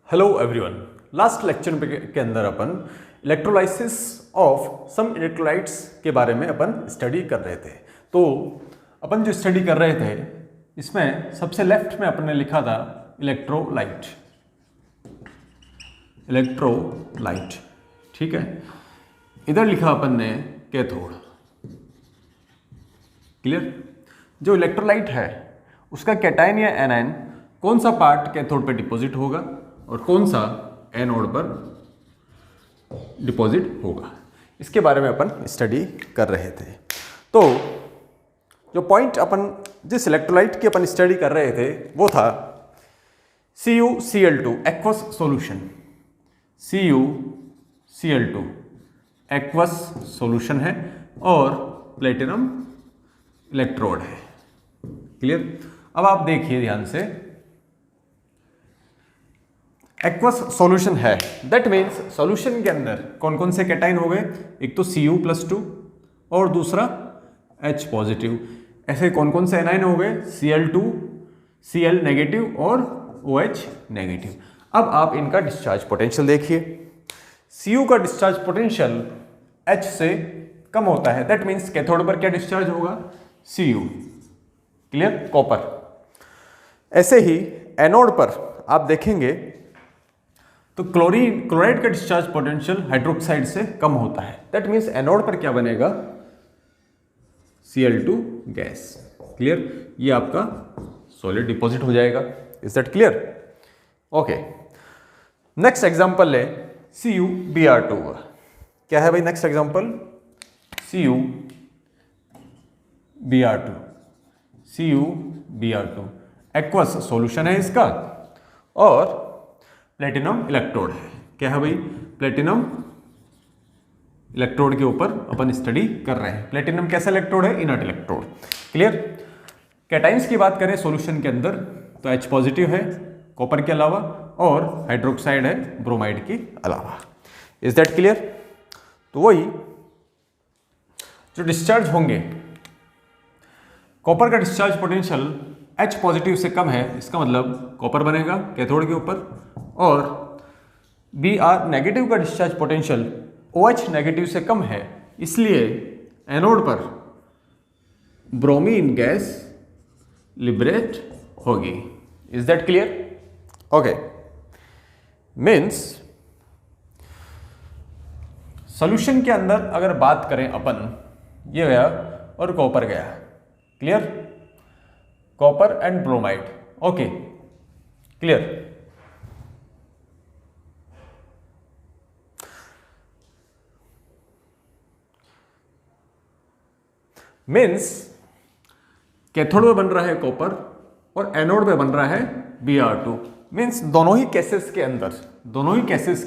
Hello everyone. Last lecture के अंदर अपन electrolysis of some electrolytes के बारे में अपन स्टडी कर रहे थे। तो अपन जो स्टडी कर रहे थे इसमें सबसे लेफ्ट में अपन ने लिखा था इलेक्ट्रोलाइट, ठीक है। इधर लिखा अपन ने कैथोड। क्लियर? जो इलेक्ट्रोलाइट है उसका कैटायन या एनायन कौन सा पार्ट कैथोड पे डिपॉजिट होगा और कौन सा एनोड पर डिपॉजिट होगा, इसके बारे में अपन स्टडी कर रहे थे। तो जो पॉइंट अपन जिस इलेक्ट्रोलाइट की अपन स्टडी कर रहे थे वो था CuCl2 aqueous solution. CuCl2 aqueous solution है और प्लेटिनम इलेक्ट्रोड है। क्लियर? अब आप देखिए ध्यान से, एक्वस सॉल्यूशन है, दैट मीन्स सॉल्यूशन के अंदर कौन कौन से कैटाइन हो गए, एक तो Cu+2 और दूसरा H पॉजिटिव। ऐसे कौन कौन से एनायन हो गए, Cl2, Cl नेगेटिव और OH नेगेटिव। अब आप इनका डिस्चार्ज पोटेंशियल देखिए। Cu का डिस्चार्ज पोटेंशियल H से कम होता है, दैट मीन्स कैथोड पर क्या डिस्चार्ज होगा, Cu। क्लियर? कॉपर। ऐसे ही एनोड पर आप देखेंगे तो क्लोराइड का डिस्चार्ज पोटेंशियल हाइड्रोक्साइड से कम होता है, दैट मीन्स एनोड पर क्या बनेगा, Cl2 गैस। क्लियर? ये आपका सॉलिड डिपॉजिट हो जाएगा। Is that clear? Okay, next example ले CuBr2। क्या है भाई next example, CuBr2 aqueous solution है इसका और प्लेटिनम इलेक्ट्रोड है। क्या है भाई, प्लेटिनम इलेक्ट्रोड के ऊपर अपन स्टडी कर रहे हैं। प्लेटिनम कैसा इलेक्ट्रोड है, इनर्ट इलेक्ट्रोड। क्लियर? कैटाइंस की बात करें सॉल्यूशन के अंदर तो H पॉजिटिव है कॉपर के अलावा और हाइड्रोक्साइड है ब्रोमाइड के अलावा। Is that clear? तो वही जो डिस्चार्ज होंगे, कॉपर का डिस्चार्ज पोटेंशियल H पॉजिटिव से कम है, इसका मतलब कॉपर बनेगा कैथोड के ऊपर, और Br नेगेटिव का डिस्चार्ज पोटेंशियल OH नेगेटिव से कम है, इसलिए एनोड पर ब्रोमीन गैस लिबरेट होगी। Is that clear? Okay, means solution के अंदर अगर बात करें अपन, ये गया और कॉपर गया। Clear? Copper and bromide. Okay, clear? Means cathode में बन रहा है कॉपर और एनोड में बन रहा है Br2। मीन्स दोनों ही केसेस के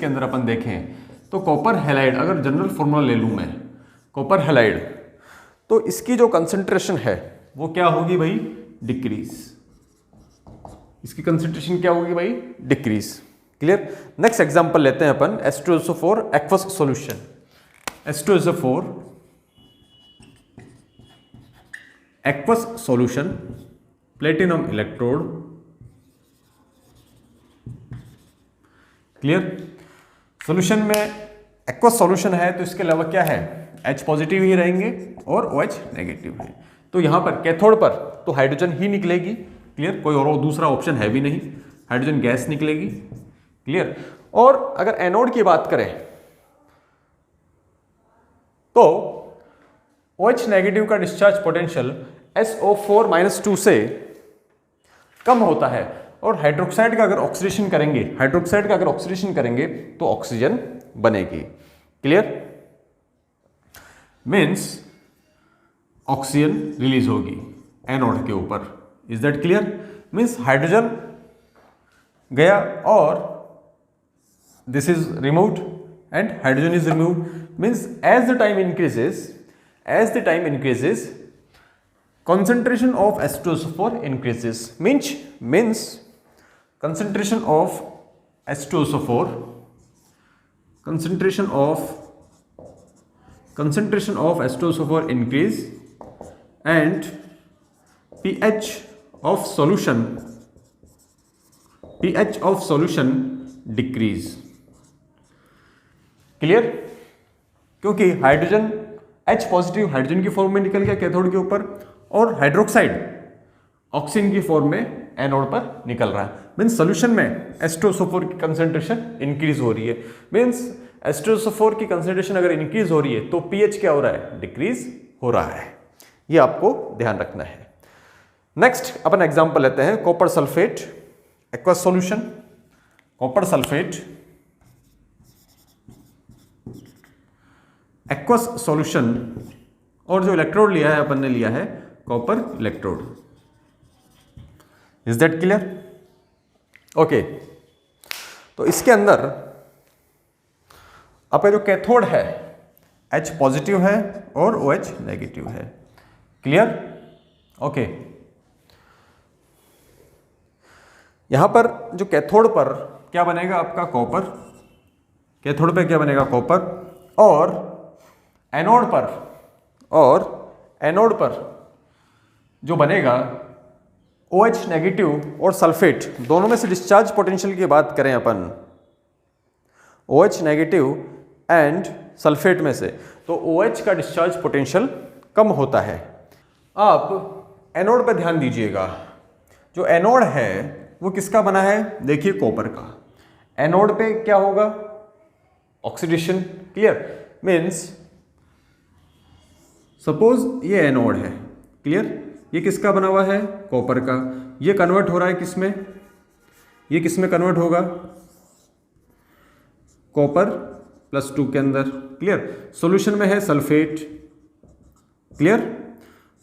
अंदर अपन देखें तो कॉपर हैलाइड, अगर जनरल फॉर्मूला ले लूं मैं कॉपर हैलाइड, तो इसकी जो कंसंट्रेशन है वो क्या होगी भाई, डिक्रीज। इसकी कंसंट्रेशन क्या होगी भाई, डिक्रीज। क्लियर? नेक्स्ट एग्जांपल लेते हैं अपन H2SO4 aqueous solution. H2SO4 aqueous solution, platinum electrode. Clear? Solution में एक्वस सॉल्यूशन है तो इसके अलावा क्या है, H पॉजिटिव ही रहेंगे और OH नेगेटिव है। तो यहां पर कैथोड पर तो हाइड्रोजन ही निकलेगी। क्लियर? कोई और दूसरा ऑप्शन है भी नहीं, हाइड्रोजन गैस निकलेगी। क्लियर? और अगर एनोड की बात करें तो OH नेगेटिव का डिस्चार्ज पोटेंशियल SO4-2 से कम होता है और हाइड्रोक्साइड का अगर ऑक्सीडेशन करेंगे तो ऑक्सीजन बनेगी। क्लियर? मीन्स ऑक्सीजन रिलीज होगी एनोड के ऊपर। Is that clear? Means hydrogen गया और this is removed and hydrogen is removed. Means as the time increases concentration of H2SO4 increases। means concentration of H2SO4 increase and pH of solution decrease. Clear? क्योंकि hydrogen H positive hydrogen की form में निकल गया cathode के ऊपर, और hydroxide oxygen की form में एनोड पर निकल रहा है। मीन्स सोल्यूशन में H2SO4 की कंसेंट्रेशन इंक्रीज हो रही है। मीन्स H2SO4 की कंसेंट्रेशन अगर इंक्रीज हो रही है तो pH क्या हो रहा है? डिक्रीज हो रहा है। ये आपको ध्यान रखना है। नेक्स्ट अपन एग्जांपल लेते हैं copper sulphate aqueous solution. Copper sulphate aqueous solution, और जो इलेक्ट्रोड लिया है अपन ने लिया है copper electrode. Is that clear? Okay, तो इसके अंदर आपका जो कैथोड है H पॉजिटिव है और OH नेगेटिव है। क्लियर? ओके, यहां पर जो कैथोड पर क्या बनेगा आपका? कॉपर। कैथोड पे क्या बनेगा? कॉपर। और एनोड पर जो बनेगा OH नेगेटिव और सल्फेट, दोनों में से डिस्चार्ज पोटेंशियल की बात करें अपन, OH नेगेटिव एंड सल्फेट में से, तो OH का डिस्चार्ज पोटेंशियल कम होता है। आप एनोड पर ध्यान दीजिएगा। जो एनोड है वो किसका बना है? देखिए कॉपर का। एनोड पे क्या होगा? ऑक्सीडेशन। क्लियर? मीन्स सपोज ये एनोड है। क्लियर? ये किसका बना हुआ है? कॉपर का। ये कन्वर्ट हो रहा है किसमें? ये किसमें कन्वर्ट होगा? कॉपर +2 के अंदर। क्लियर? सॉल्यूशन में है सल्फेट। क्लियर?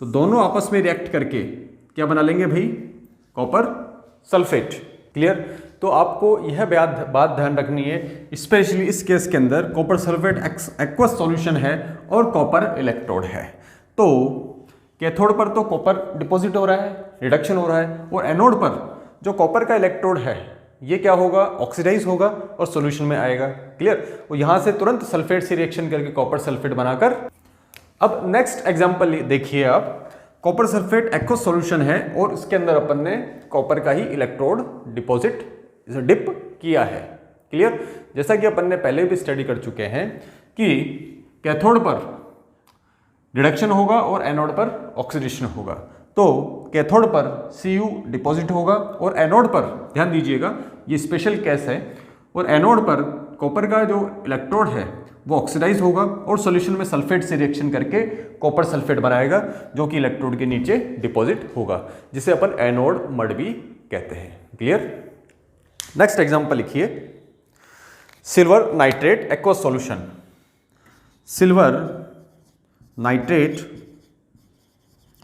तो दोनों आपस में रिएक्ट करके क्या बना लेंगे भाई? Copper sulphate. क्लियर? तो आपको यह बात ध्यान रखनी है, स्पेशली इस केस के अंदर कॉपर सल्फेट एक्वस सॉल्यूशन है और कॉपर इलेक्ट्रोड है। तो कैथोड पर तो कॉपर डिपॉजिट हो रहा है, रिडक्शन हो रहा है, और एनोड पर जो कॉपर का इलेक्ट्रोड है ये क्या होगा? ऑक्सीडाइज होगा और सॉल्यूशन में आएगा। क्लियर? वो यहां से तुरंत सल्फेट से रिएक्शन करके कॉपर सल्फेट बनाकर। अब नेक्स्ट एग्जांपल देखिए आप। कॉपर सल्फेट एक्वस सॉल्यूशन है और इसके अंदर अपन ने कॉपर का ही इलेक्ट्रोड डिप किया है। क्लियर? जैसा कि अपन ने पहले भी स्टडी कर चुके हैं कि कैथोड पर रिडक्शन होगा और एनोड पर ऑक्सीडेशन होगा। तो कैथोड पर Cu डिपॉजिट होगा और एनोड पर ध्यान दीजिएगा, ये स्पेशल केस है, और एनोड पर कॉपर का जो इलेक्ट्रोड है वो ऑक्सीडाइज होगा और सॉल्यूशन में सल्फेट से रिएक्शन करके कॉपर सल्फेट बनाएगा, जो कि इलेक्ट्रोड के नीचे डिपॉजिट होगा, जिसे अपन एनोड मड भी कहते हैं। क्लियर? नेक्स्ट एग्जांपल लिखिए, silver nitrate aqueous solution. Silver nitrate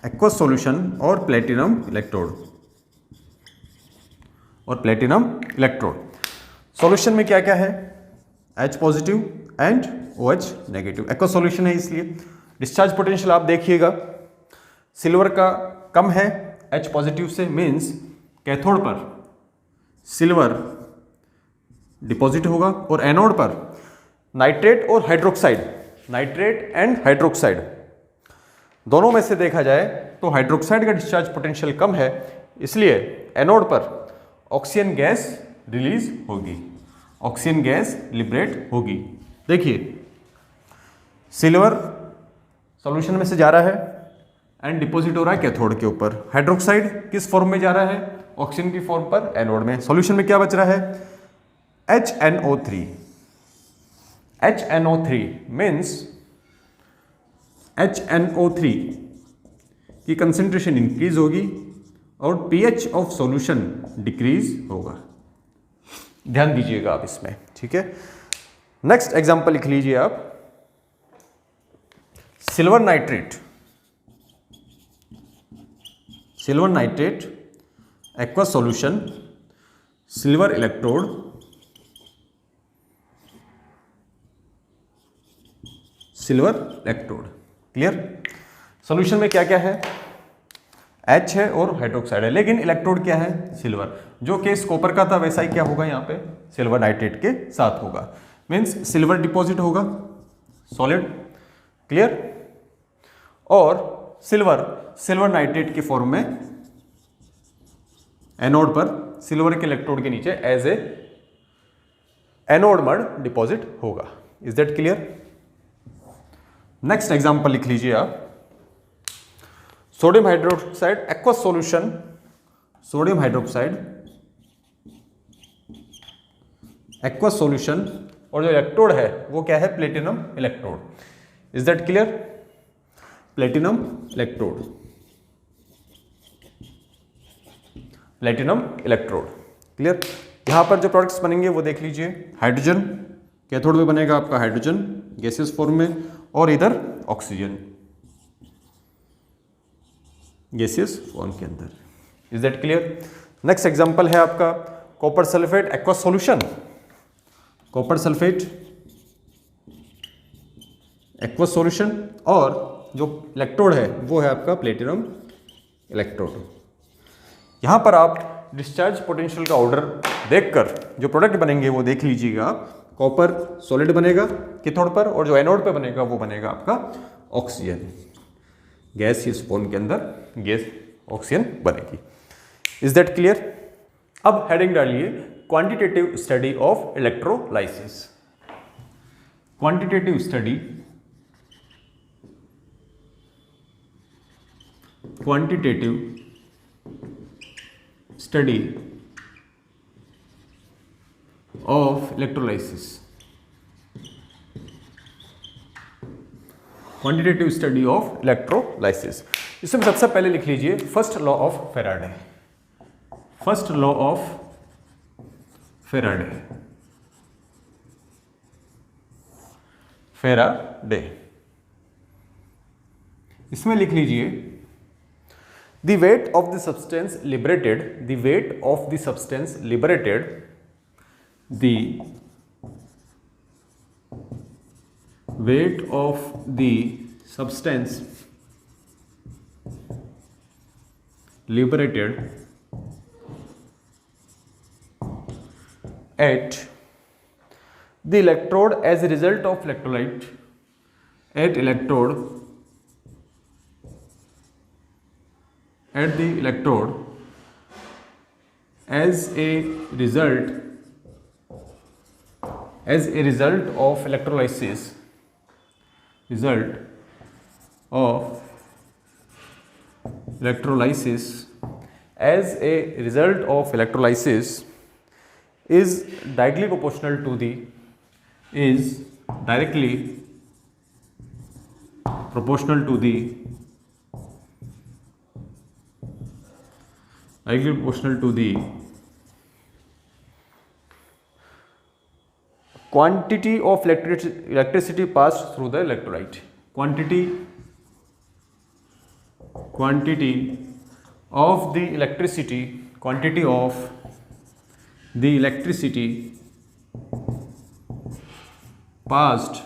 aqueous solution और प्लेटिनम इलेक्ट्रोड। सॉल्यूशन में क्या क्या है? H positive and OH negative. Aqueous solution है इसलिए डिस्चार्ज पोटेंशियल आप देखिएगा, सिल्वर का कम है H पॉजिटिव से, मीन्स कैथोड पर सिल्वर डिपॉजिट होगा और एनोड पर नाइट्रेट और हाइड्रोक्साइड, नाइट्रेट एंड हाइड्रोक्साइड दोनों में से देखा जाए तो हाइड्रोक्साइड का डिस्चार्ज पोटेंशियल कम है, इसलिए एनोड पर ऑक्सीजन गैस रिलीज होगी, ऑक्सीजन गैस लिबरेट होगी। देखिए सिल्वर सॉल्यूशन में से जा रहा है एंड डिपॉजिट हो रहा है कैथोड के ऊपर। हाइड्रोक्साइड किस फॉर्म में जा रहा है? ऑक्सीजन की फॉर्म पर एनोड में। सॉल्यूशन में क्या बच रहा है? HNO3। HNO3 मीन्स HNO3 की कंसेंट्रेशन इंक्रीज होगी और pH ऑफ सॉल्यूशन डिक्रीज होगा। ध्यान दीजिएगा आप इसमें। ठीक है? नेक्स्ट एग्जांपल लिख लीजिए आप, silver nitrate aqueous solution, silver electrode, clear? Solution में क्या क्या है? H है और हाइड्रोक्साइड है, लेकिन इलेक्ट्रोड क्या है? सिल्वर। जो केस कॉपर का था वैसा ही क्या होगा यहाँ पे? सिल्वर नाइट्रेट के साथ होगा, मीन्स सिल्वर डिपॉजिट होगा सॉलिड। क्लियर? और सिल्वर नाइट्रेट की फॉर्म में एनोड पर सिल्वर के इलेक्ट्रोड के नीचे एज ए एनोड में डिपॉजिट होगा। Is that clear? Next example लिख लीजिए आप, sodium hydroxide aqueous solution, sodium hydroxide aqueous solution, और जो इलेक्ट्रोड है वो क्या है? Platinum electrode. Is that clear? Platinum electrode, platinum electrode. Clear? यहां पर जो प्रोडक्ट्स बनेंगे वो देख लीजिए, हाइड्रोजन कैथोड में बनेगा आपका, हाइड्रोजन गैसियस फॉर्म में, और इधर ऑक्सीजन गैसियस फॉर्म के अंदर। Is that clear? Next example है आपका copper sulphate aqueous solution, copper sulphate aqueous solution, और जो इलेक्ट्रोड है वो है आपका प्लेटिनम इलेक्ट्रोड। यहां पर आप डिस्चार्ज पोटेंशियल का ऑर्डर देखकर जो प्रोडक्ट बनेंगे वो देख लीजिएगा। कॉपर सॉलिड बनेगा कैथोड पर, और जो एनोड पे बनेगा वो बनेगा आपका ऑक्सीजन, गैस इस फॉर्म के अंदर गैस ऑक्सीजन बनेगी। Is that clear? अब हेडिंग डालिए, quantitative study of electrolysis. Quantitative study, quantitative study of electrolysis, quantitative study of electrolysis. इसमें सबसे पहले लिख लीजिए first law of Faraday, first law of Faraday, Faraday. इसमें लिख लीजिए the weight of the substance liberated, the weight of the substance liberated, the weight of the substance liberated at the electrode as a result of electrolyte, at electrode, at the electrode as a result of electrolysis, result of electrolysis, as a result of electrolysis is directly proportional to the, is directly proportional to the, directly proportional to the quantity of electricity passed through the electrolyte, quantity of the electricity, quantity of the electricity passed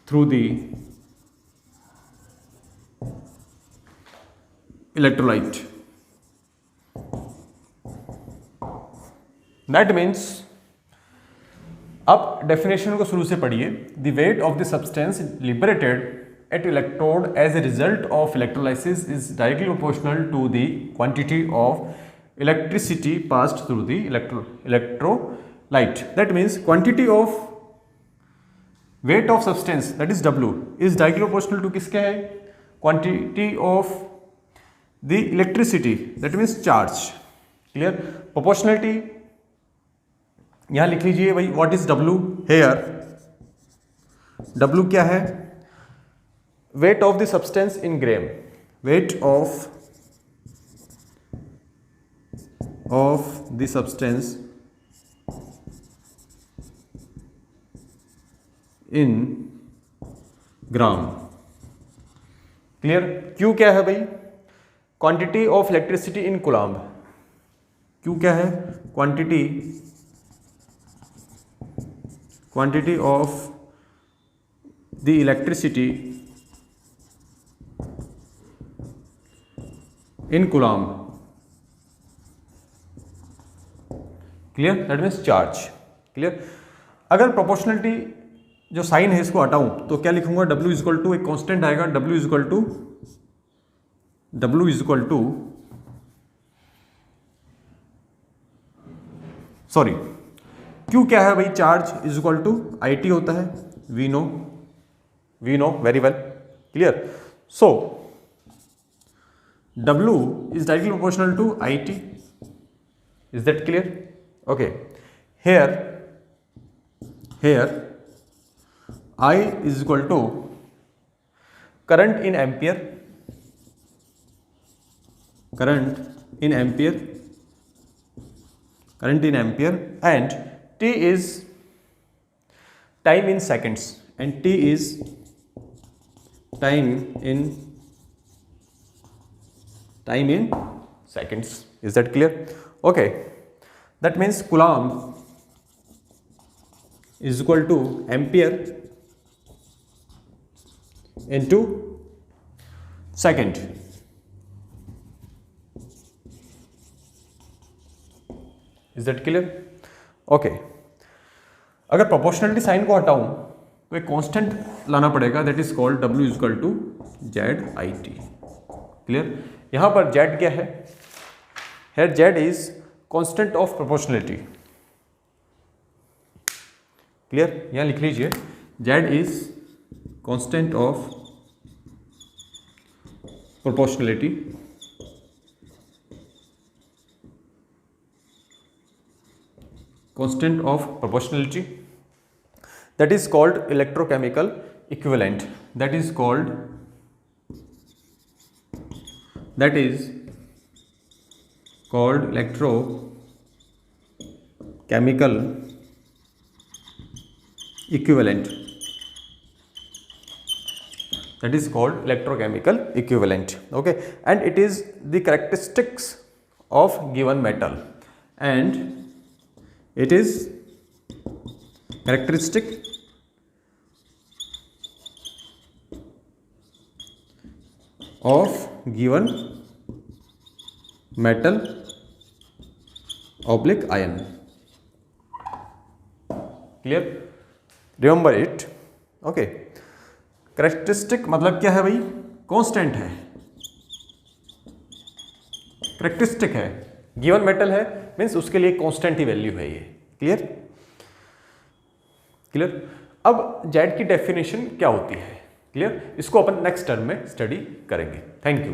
through the electrolyte. That means, अब definition को शुरू से पढ़िए। The weight of the substance liberated at electrode as a result of electrolysis is directly proportional to the quantity of electricity passed through the electrolyte. That means quantity of weight of substance, that is W, is directly proportional to किसके है? Quantity of the electricity, that means charge. Clear? Proportionality यहां लिख लीजिए भाई, what is W here? W क्या है? Wait of the substance in gram, weight of the substance in gram. Clear? Q क्या है भाई? Quantity of electricity in coulomb. Q क्या है? Quantity of the electricity in coulomb. Clear? That means charge. Clear? अगर proportionality जो sign है इसको हटाऊं तो क्या लिखूंगा? W इज इक्वल टू, एक कांस्टेंट आएगा, W is equal to sorry, Q क्या है भाई, charge is equal to I T होता है, we know very well, clear. So W is directly proportional to IT. Is that clear? Okay. Here I is equal to current in ampere, and T is time in seconds, and T is time in seconds. Is that clear? Okay, that means Coulomb is equal to ampere into second. Is that clear? Okay, अगर proportionality sign को हटाऊं तो एक constant लाना पड़ेगा, that is called W is equal to ZIT. Clear? यहां पर Z क्या है? Here Z is constant of proportionality. Clear? यहां लिख लीजिए, Z is constant of proportionality. Constant of proportionality, that is called electrochemical equivalent. That is called electrochemical equivalent. That is called electrochemical equivalent. Okay, and it is the characteristics of given metal, and it is characteristic of given metal oblique ion. Clear? Remember it. Okay, characteristic मतलब क्या है भाई? Constant है, characteristic है, given metal है, means उसके लिए constant ही value है ये. क्लियर? अब जेड की डेफिनेशन क्या होती है? क्लियर? इसको अपन नेक्स्ट टर्म में स्टडी करेंगे. Thank you.